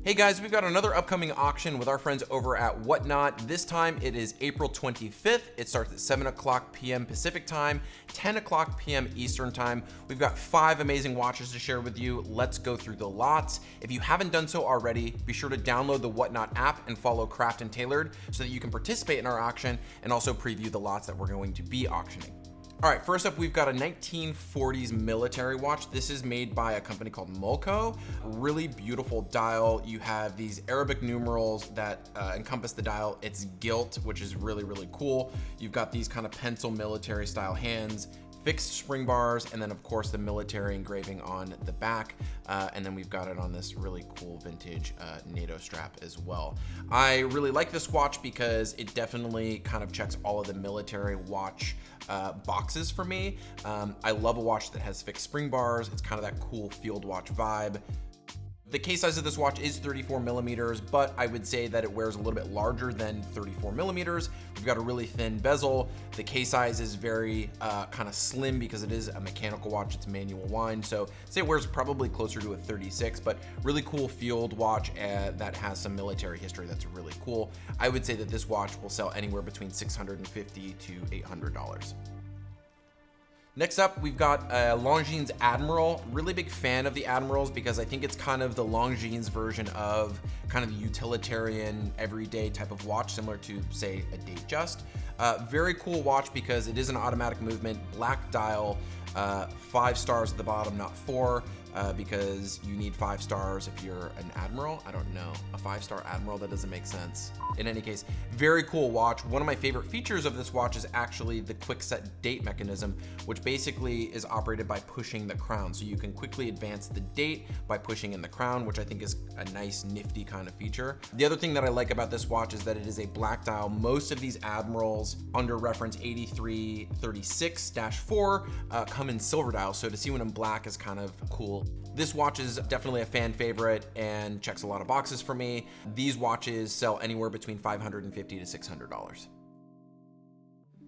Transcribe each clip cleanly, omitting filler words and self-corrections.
Hey guys, we've got another upcoming auction with our friends over at WhatNot. This time it is April 25th. It starts at 7 o'clock p.m. Pacific time, 10 o'clock p.m. Eastern time. We've got 5 amazing watches to share with you. Let's go through the lots. If you haven't done so already, be sure to download the WhatNot app and follow Craft and Tailored so that you can participate in our auction and also preview the lots that we're going to be auctioning. All right, first up, we've got a 1940s military watch. This is made by a company called Molco. Really beautiful dial. You have these Arabic numerals that encompass the dial. It's gilt, which is really, really cool. You've got these kind of pencil military style hands, fixed spring bars, and then of course the military engraving on the back. And then we've got it on this really cool vintage NATO strap as well. I really like this watch because it definitely kind of checks all of the military watch boxes for me. I love a watch that has fixed spring bars. It's kind of that cool field watch vibe. The case size of this watch is 34 millimeters, but I would say that it wears a little bit larger than 34 millimeters. We've got a really thin bezel. The case size is very kind of slim because it is a mechanical watch. It's manual wind, so I'd say it wears probably closer to a 36, but really cool field watch that has some military history that's really cool. I would say that this watch will sell anywhere between $650 to $800. Next up, we've got a Longines Admiral. Really big fan of the Admirals because I think it's kind of the Longines version of kind of the utilitarian, everyday type of watch, similar to, say, a Datejust. Very cool watch because it is an automatic movement, black dial, 5 stars at the bottom, not 4, because you need 5 stars if you're an admiral. I don't know, a 5-star admiral, that doesn't make sense. In any case, very cool watch. One of my favorite features of this watch is actually the quick set date mechanism, which basically is operated by pushing the crown. So you can quickly advance the date by pushing in the crown, which I think is a nice, nifty kind of feature. The other thing that I like about this watch is that it is a black dial. Most of these admirals under reference 8336-4 come in silver dial, so to see one in black is kind of cool. This watch is definitely a fan favorite and checks a lot of boxes for me. These watches sell anywhere between $550 to $600.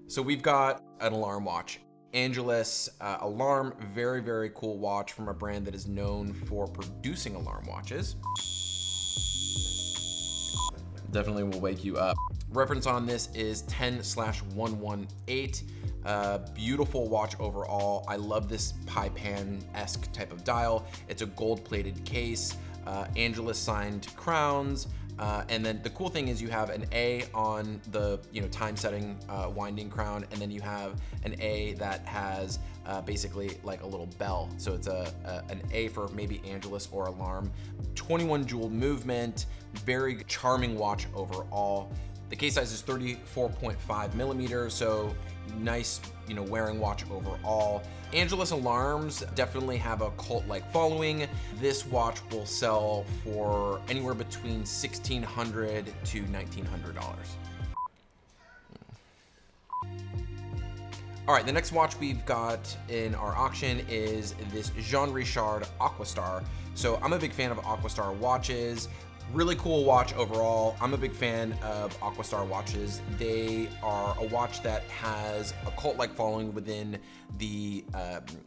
So we've got an alarm watch. Angelus Alarm, very, very cool watch from a brand that is known for producing alarm watches. Definitely will wake you up. Reference on this is 10/118. Beautiful watch overall. I love this pie pan-esque type of dial. It's a gold-plated case, Angelus signed crowns, and then the cool thing is you have an A on the time setting winding crown, and then you have an A that has basically like a little bell. So it's an A for maybe Angelus or alarm. 21 jeweled movement, very charming watch overall. The case size is 34.5 millimeters, so nice, wearing watch overall. Angelus alarms definitely have a cult-like following. This watch will sell for anywhere between $1,600 to $1,900. All right, the next watch we've got in our auction is this Jean Richard Aquastar. So I'm a big fan of Aquastar watches. Really cool watch overall. I'm a big fan of Aquastar watches. They are a watch that has a cult-like following within the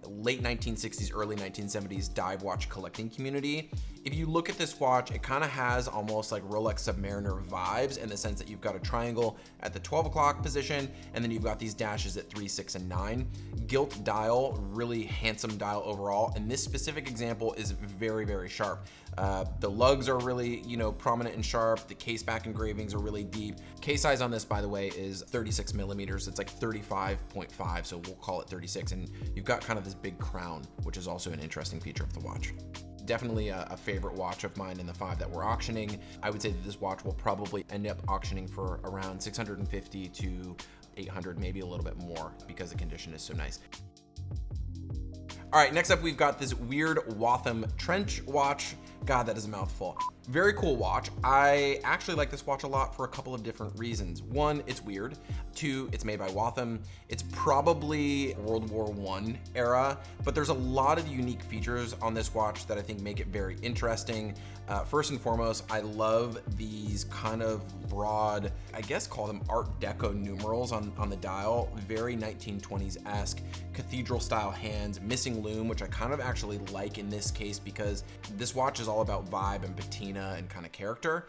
late 1960s, early 1970s dive watch collecting community. If you look at this watch, it kind of has almost like Rolex Submariner vibes in the sense that you've got a triangle at the 12 o'clock position, and then you've got these dashes at 3, 6, and 9. Gilt dial, really handsome dial overall, and this specific example is very, very sharp. The lugs are really, prominent and sharp. The case back engravings are really deep. Case size on this, by the way, is 36 millimeters. It's like 35.5, so we'll call it 36. And you've got kind of this big crown, which is also an interesting feature of the watch. Definitely a favorite watch of mine in the 5 that we're auctioning. I would say that this watch will probably end up auctioning for around $650 to $800, maybe a little bit more because the condition is so nice. All right, next up, we've got this weird Waltham trench watch. God, that is a mouthful. Very cool watch. I actually like this watch a lot for a couple of different reasons. 1, it's weird. 2, it's made by Waltham. It's probably World War I era, but there's a lot of unique features on this watch that I think make it very interesting. First and foremost, I love these kind of broad, I guess call them Art Deco numerals on the dial. Very 1920s-esque, cathedral style hands, missing loom, which I kind of actually like in this case because this watch is all about vibe and patina patina and kind of character.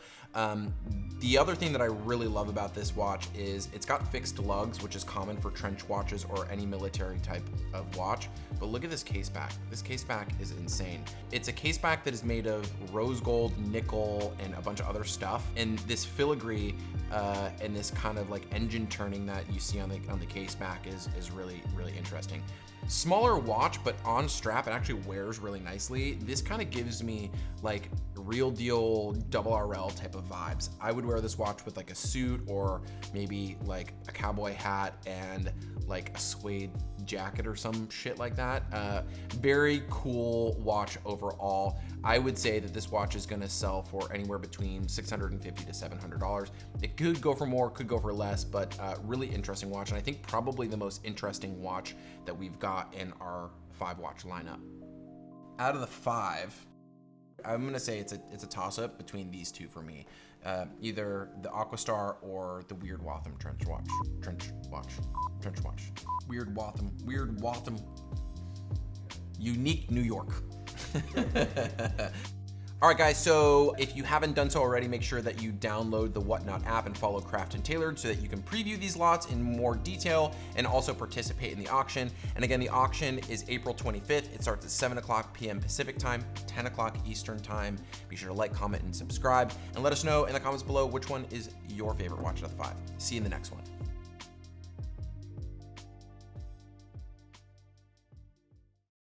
The other thing that I really love about this watch is it's got fixed lugs, which is common for trench watches or any military type of watch. But look at this case back. This case back is insane. It's a case back that is made of rose gold, nickel, and a bunch of other stuff. And this filigree and this kind of like engine turning that you see on the case back is really, really interesting. Smaller watch, but on strap, it actually wears really nicely. This kind of gives me like real deal double RL type of vibes. I would wear this watch with like a suit or maybe like a cowboy hat and like a suede jacket or some shit like that. Very cool watch overall. I would say that this watch is gonna sell for anywhere between $650 to $700. It could go for more, could go for less, but really interesting watch. And I think probably the most interesting watch that we've got in our 5-watch lineup. Out of the 5, I'm gonna say it's a toss-up between these two for me. Either the Aquastar or the Weird Waltham trench watch. Weird Waltham. Unique New York. All right, guys, so if you haven't done so already, make sure that you download the WhatNot app and follow Craft and Tailored so that you can preview these lots in more detail and also participate in the auction. And again, the auction is April 25th. It starts at 7 o'clock p.m. Pacific time, 10 o'clock Eastern time. Be sure to like, comment, and subscribe, and let us know in the comments below which one is your favorite watch out of the 5. See you in the next one.